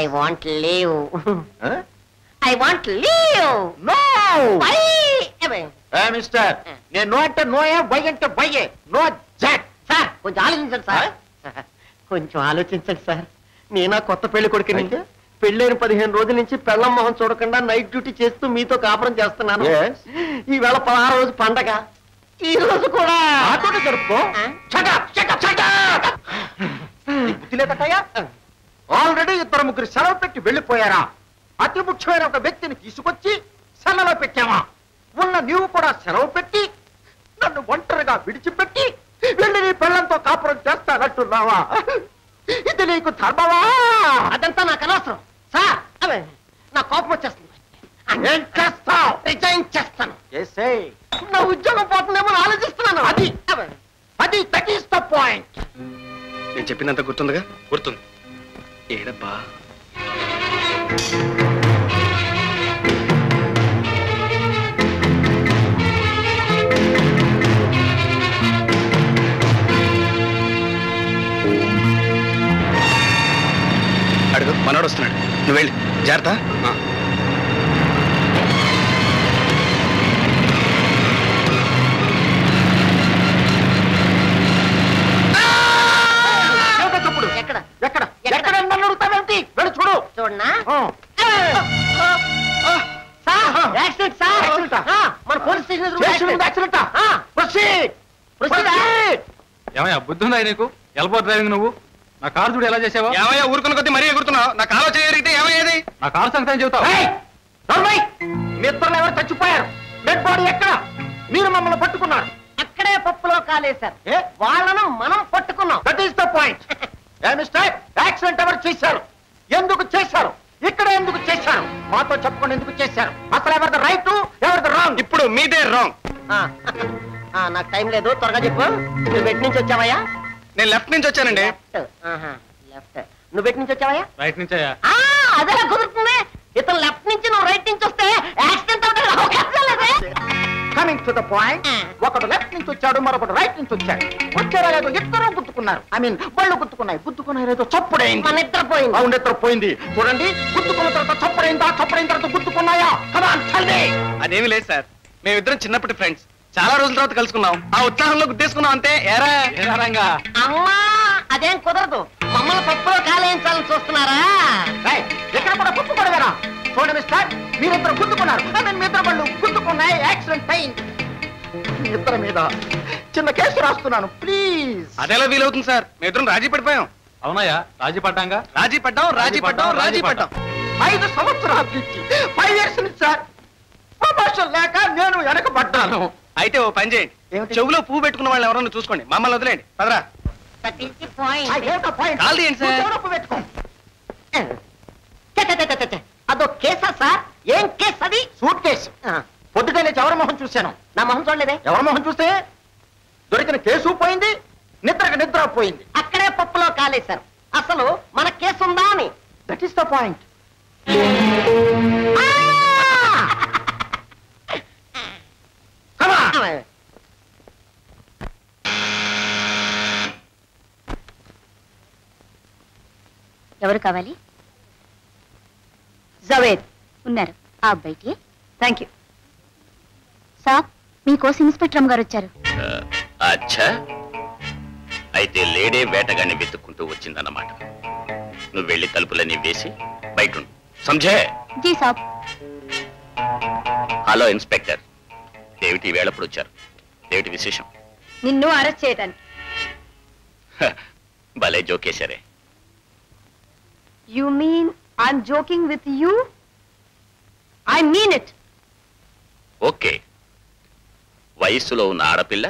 I want leave. I want leave. No. Why? Mister నేను no అంటే నోయే by అంటే బయ్యే no Jack. Sir కొంచెం ఆలోచించండి సార్. కొంచెం ఆలోచించండి సార్. నేనా కొత్త పెళ్లి కొడుకుని పెళ్ళైన 15 రోజుల నుంచి పెళ్ళం మొహం చూడకుండా నైట్ డ్యూటీ చేస్తూ మీతో కాపురం చేస్తున్నాను. ఈవేళ 16 రోజు పండగ. ఈ రోజు కూడా నాతోనే జరుపుకో. బుద్ధి లేదటయ్యా. ఆల్రెడీ 2-3 సెలవు పెట్టి వెళ్ళిపోయారా? అతి ముఖ్యమైన ఒక వ్యక్తిని తీసుకొచ్చి సెలలో పెట్టావా? ఉన్న నీవు కూడా సెలవు పెట్టి నన్ను ఒంటరిగా విడిచిపెట్టి వెళ్ళి నీ పిల్లలతో కాపురం చేస్తానంటున్నావా? ఇది నీకు ధర్మవా? అదంతా నాకు అనవసరం సార్. నా కోపం వచ్చేస్తుంది. ఏం చేస్తావు? రిజైన్ చేస్తాను. నా ఉద్యోగం పోతుందేమో ఆలోచిస్తున్నాను. అది దట్ ఈస్ ద పాయింట్. నేను చెప్పినంత గుర్తుందిగా? గుర్తుంది. ఏడబ్బా అడుగు, మనోడు వస్తున్నాడు. నువ్వు వెళ్ళి జాగ్రత్త. చూడనా మన పోలీస్ స్టేషన్. ఏమయ్యా బుద్ధుందా నీకు? ఎల్బో డ్రైవింగ్ నువ్వు. నా కారు చూడు ఎలా చేసావా? ఏమయ్యా ఊరుకున్న కొద్ది మరీ ఎగురుతున్నావు. నా కారు చేయరిగితే ఏమయ్యేది? నా కారు సంగతి చెబుతావు. మిత్రులు ఎవరు చచ్చిపోయారు? డెడ్ బాడీ ఎక్కడ? మీరు మమ్మల్ని పట్టుకున్నారు. అక్కడే పప్పులో కాలేశారు. వాళ్ళను మనం పట్టుకున్నాం. That is the point. Mister accident ఎవరు చేశారు? ఎందుకు చేశారు? ఇక్కడ ఎందుకు చేశారు? మాతో చెప్పకుండా ఎందుకు చేశారు? అసలు ఎవరిది రైట్, ఎవరిది రాంగ్? ఇప్పుడు మీదే రాంగ్. నాకు టైం లేదు, త్వరగా చెప్పు. నువ్వు ఎటు నుంచి వచ్చావయ్యా? నేను లెఫ్ట్ నుంచి వచ్చానండి. లెఫ్ట్. నువ్వు ఎటు నుంచి వచ్చావయ్యా? రైట్ నుంచి. అదేలా కుదురుతుంది? ఇతను లెఫ్ట్ నుంచి నువ్వు రైట్ నుంచి వస్తే యాక్సిడెంట్ అవుతుంది. Coming to the point. ఒకడు లెఫ్ట్ నుంచి వచ్చాడు, మరొకడు రైట్ నుంచి వచ్చాడు. వచ్చారా లేదో ఇద్దరు గుర్తుకున్నారు. ఐ మీన్ బళ్ళు గుర్తుకున్నాయి లేదో చప్పుడైంది. మన ఇద్దరు పోయింది. అవును, ఇద్దరు పోయింది. చూడండి, గుర్తుకున్న తర్వాత చప్పుడైందా, చప్పుడైన తర్వాత గుర్తుకున్నాయా? అదేమి లేదు సార్, మేమిద్దరం చిన్నప్పటి ఫ్రెండ్స్. చాలా రోజుల తర్వాత కలుసుకున్నాం. ఆ ఉత్సాహంలో గుర్తేసుకున్నాం అంతే. ఏరా అమ్మా, అదేం కుదరదు. మమ్మల్ని పప్పులో కాలేయించాలని చూస్తున్నారా? ఎక్కడ కూడా పప్పు కొడగారా? చూడండి మిస్టర్, మీరిద్దరు గుర్తుకున్నారు. మీ ఇద్దరు బళ్ళు గుర్తుకున్నాయి. యాక్సిడెంట్ అయింది. మీ ఇద్దరి మీద చిన్న కేసు రాస్తున్నాను, ప్లీజ్. అదేలా వీలవుతుంది సార్? మేమిద్దరం రాజీ పడిపోయాం. అవునయ్యా, రాజీ పడ్డాంగా. రాజీ పడ్డాం. 5 సంవత్సరాల నుంచి 5 years నుంచి సార్ ప్రమోషన్ లేక నేను వెనకబడ్డాను. అయితే ఓ పని చేయండి, చెవులో పువ్వు పెట్టుకున్న వాళ్ళు ఎవరన్నా చూసుకోండి, మమ్మల్ని వదిలేండి. పదరా. అదో కేసా సార్? ఏం కేసు అది? Suit case. పొద్దుటే లేచి ఎవరి మొహం చూశాను? నా మొహం చూడలేదే. ఎవరి మొహం చూస్తే దొరికిన కేసు పోయింది, నిద్ర పోయింది. అక్కడే పప్పులో కాలేశారు. అసలు మన కేసు ఉందా అని. That is the point. ఎవరు కావాలి? జవేద్ ఉన్నారు. ఆ అబ్బాయికి. Thank you sir. మీకోసం ఇన్స్పెక్టర్ గారు వచ్చారు. అచ్చా, అయితే లేడే వేటగాన్ని వెతుక్కుంటూ వచ్చిందన్నమాట. నువ్వు వెళ్ళి తలుపులన్నీ వేసి బయట ఉండు. సంజయ్. జీ సాబ్. హలో ఇన్స్పెక్టర్, ఏమిటి వేళప్పుడు వచ్చారు? ఏమిటి విశేషం? నిన్ను అరెస్ట్ చేయడానికి. భలే జోకేశారే. You mean I'm joking with you? I mean it. Okay, వయస్సులో ఉన్న ఆడపిల్ల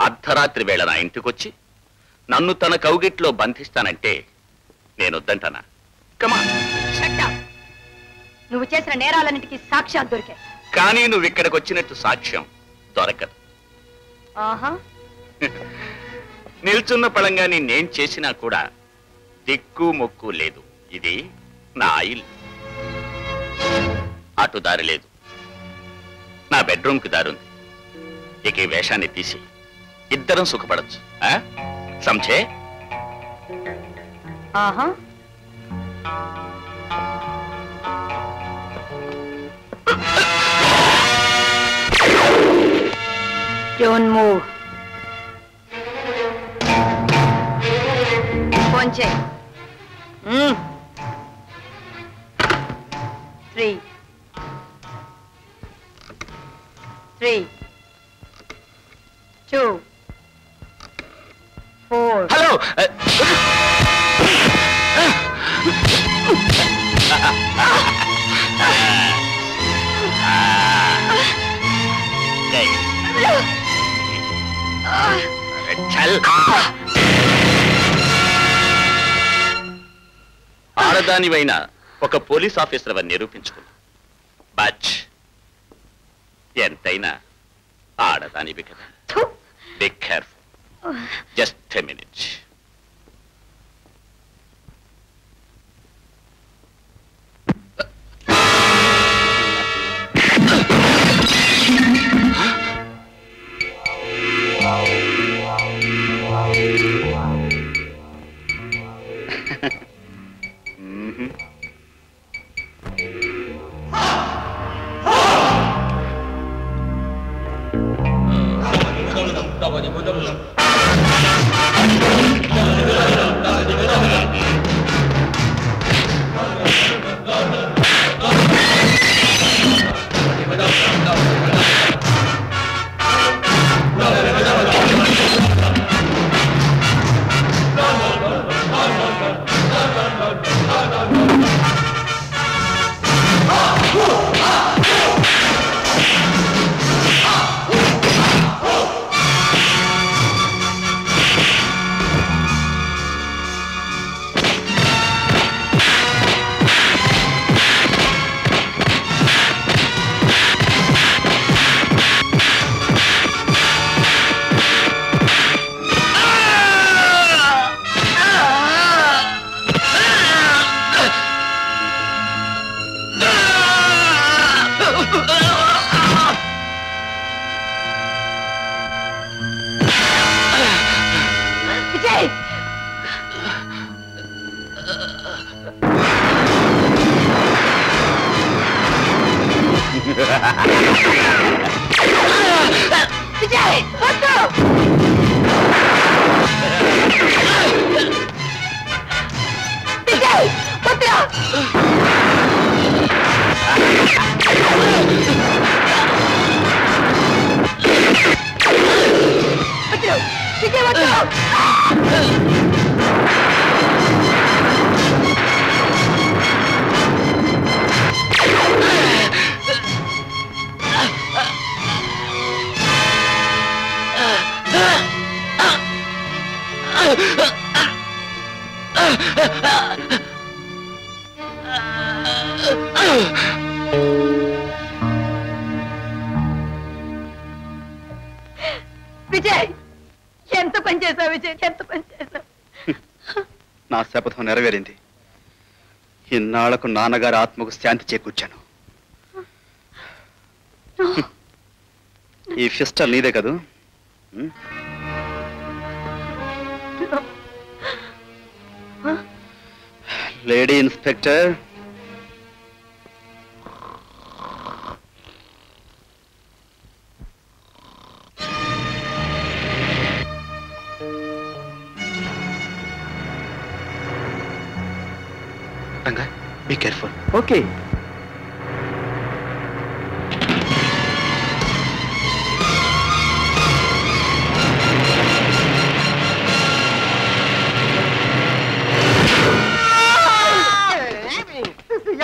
అర్ధరాత్రి వేళ నా ఇంటికొచ్చి నన్ను తన కౌగిట్లో బంధిస్తానంటే నేను వద్దంటానా? కమాన్. నువ్వు చేసిన నేరాలన్నిటికీ సాక్ష్యాలు దొరికాయి. కానీ నువ్వు ఇక్కడికి వచ్చినట్టు సాక్ష్యం దొరకదు. ఆహా. నిల్చున్న పళంగా నేనేం చేసినా కూడా దిక్కు మొక్కు లేదు. ఇది నా ఇల్లు. అటు దారి లేదు, నా బెడ్రూమ్కి దారుంది. ఇక ఈ వేషాన్ని తీసి ఇద్దరం సుఖపడచ్చు. సంచే. ఆహా. Don't move. Phone check. 3. 2. 4. Hello ఆడదానివైన ఒక పోలీస్ ఆఫీసర్ అని నిరూపించుకున్నా బట్ ఎంతైనా ఆడదానివి కదా. Be careful. Just a minute. Vijay, ఎంత పని చేశావు విజయ్, ఎంత పని చేశావు. నా శపథం నెరవేరింది. ఇన్నాళ్లకు నాన్నగారి ఆత్మకు శాంతి చేకూర్చాను. ఈ పిస్టల్ నీదే కదూ? Lady inspector, Ranga, be careful. Okay.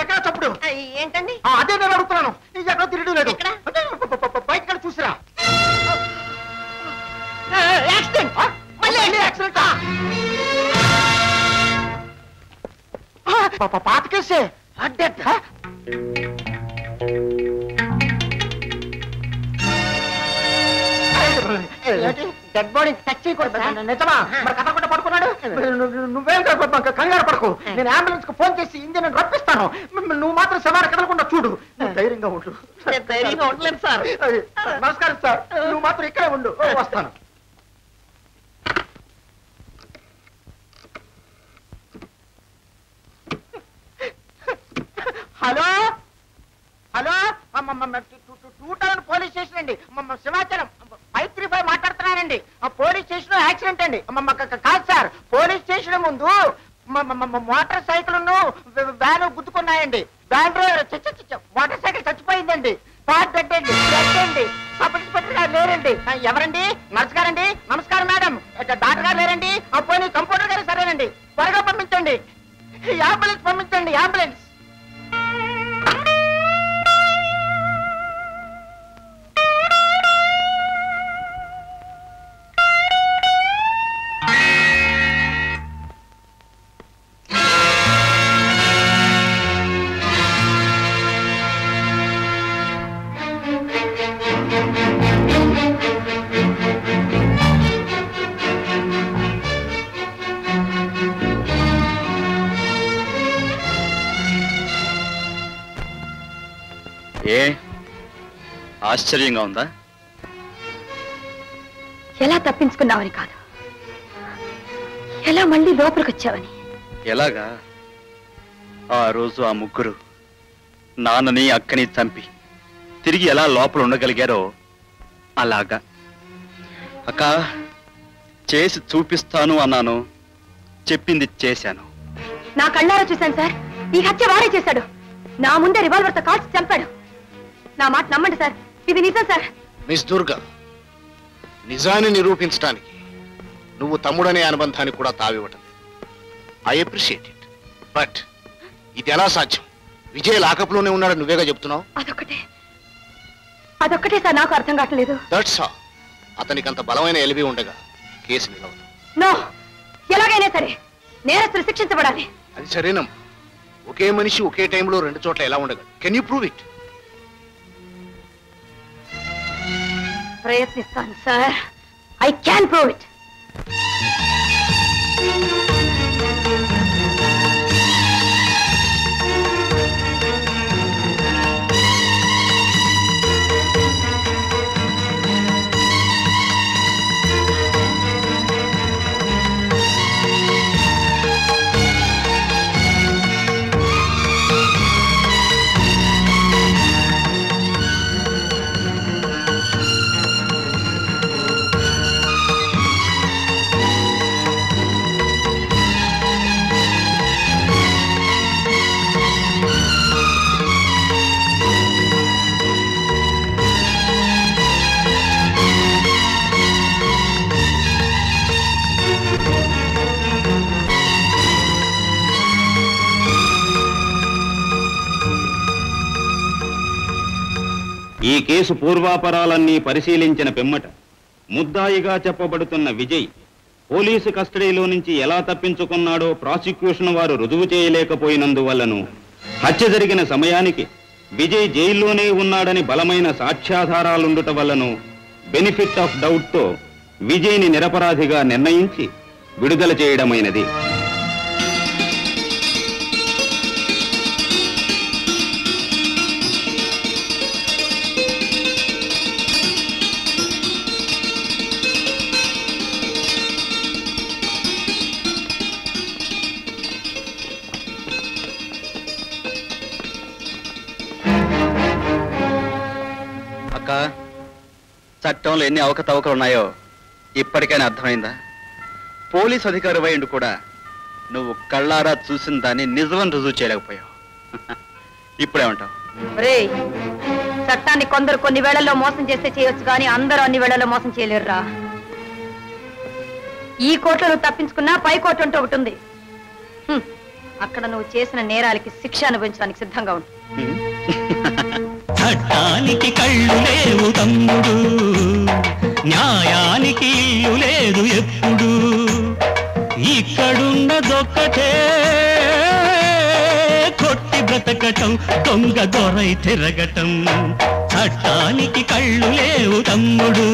ఎక్కడ చప్పుడు? ఏంటండి? అదే నేను అడుగుతున్నాను. ఎక్కడ తిరగడం లేదు. బయట చూసిరా. యాక్సిడెంట్. మళ్ళీ యాక్సిడెంట్. పాత కేసే. డెడ్ బాడీ టచ్ చేయకూడదు. నిజమా? మరి కథకుండా పడుకున్నాడు. నువ్వేం కంగారు పడకు. నేను అంబులెన్స్ కు ఫోన్ చేసి ఇంజన్ రప్పిస్తాను. నువ్వు మాత్రం శవాన్ని కదలకుండా చూడు. ధైర్యంగా ఉండు. ధైర్యంగా ఉండలేదు సార్. నమస్కారం సార్. నువ్వు మాత్రం ఇక్కడే ఉండు. వస్తాను. Hello hello, 2 town police station అండి. సింహాచలం 53 స్టేషన్ యాక్సిడెంట్ అండి. కాదు సార్, పోలీస్ స్టేషన్ ముందు మోటార్ సైకిల్ వ్యాన్ గుద్దుకున్నాయండి. వ్యాన్ డ్రైవర్ మోటార్ సైకిల్ చచ్చిపోయిందండి. స్పాట్ డెడ్ అండి. సబ్ ఇన్స్పెక్టర్ గారు లేరండి. ఎవరండి? నర్స్ గారండి. నమస్కారం మేడం. డాక్టర్ గారు లేరండి. పోనీ కంప్యూటర్ గారు సరేనండి. త్వరగా పంపించండి. అంబులెన్స్ పంపించండి. అంబులెన్స్. ఏ ఆశ్చర్యంగా ఉందా? ఎలా తప్పించుకున్నావని కాదు, ఎలా మళ్ళీ లోపలికి వచ్చావని. ఎలాగా? ఆ రోజు ఆ ముగ్గురు నాన్నని అక్కని చంపి తిరిగి ఎలా లోపల ఉండగలిగారో అలాగా. అక్క, చేసి చూపిస్తాను అన్నాను, చెప్పింది చేశాను. నా కళ్ళారా చూశాను సార్. ఈ హత్య వాడే చేశాడు. నా ముందే రివాల్వర్తో కాల్చి చంపాడు. నా మాట నమ్మండి సార్, ఇది నిజం సార్. మిస్ దుర్గా, నిజాన్ని నిరూపించడానికి నువ్వు తమ్ముడనే అనుబంధానికి కూడా తావివ్వటం ఐ అప్రిషియేట్ ఇట్. బట్ ఇది ఎలా సాధ్యం? విజయ్ లాకప్లోనే ఉన్నాడు నువ్వేగా చెప్తున్నావు. అదొక్కటే సార్ నాకు అర్థం కావట్లేదు. That's all. అతనికి అంత బలమైన ఎలిబి ఉండగా కేసు నిలవదు. నో, ఎలాగైనా సరే నేరస్తులు శిక్షించబడాలి. అది సరేనమ్మా. ఒకే మనిషి ఒకే టైంలో రెండు చోట్ల ఎలా ఉండగలడు? Can you prove it? ప్రయత్నిస్తాను sir. I can prove it. ఈ కేసు పూర్వాపరాలన్నీ పరిశీలించిన పిమ్మట ముద్దాయిగా చెప్పబడుతున్న విజయ్ పోలీసు కస్టడీలో నుంచి ఎలా తప్పించుకున్నాడో ప్రాసిక్యూషన్ వారు రుజువు చేయలేకపోయినందువల్లను హత్య జరిగిన సమయానికి విజయ్ జైల్లోనే ఉన్నాడని బలమైన సాక్ష్యాధారాలుండుట వల్లను బెనిఫిట్ ఆఫ్ డౌట్తో విజయ్ని నిరపరాధిగా నిర్ణయించి విడుదల చేయడమైనది. చట్టంలో ఎన్ని అవకతవకలు ఉన్నాయో ఇప్పటికైనా అర్థమైందా? పోలీస్ అధికారి వైండు కూడా నువ్వు కళ్ళారా చూసిన దాన్ని నిజమని రుజువు చేయలేకపోయావు. ఇప్పుడేమంటావు? చట్టాన్ని కొందరు కొన్ని వేళల్లో మోసం చేస్తే చేయొచ్చు, కానీ అందరూ అన్ని వేళల్లో మోసం చేయలేరురా. ఈ కోర్టులో నువ్వు తప్పించుకున్నా పై కోర్టు అంటూ ఒకటి ఉంది. అక్కడ నువ్వు చేసిన నేరాలకి శిక్ష అనుభవించడానికి సిద్ధంగా ఉంటు. చట్టానికి కళ్ళు లేవు తమ్ముడు, న్యాయానికి ఇల్లు లేదు ఎప్పుడు. ఇక్కడున్నదొక్కటే కొట్టి బ్రతకటం, దొంగ దొరై తిరగటం. చట్టానికి కళ్ళు లేవు తమ్ముడు.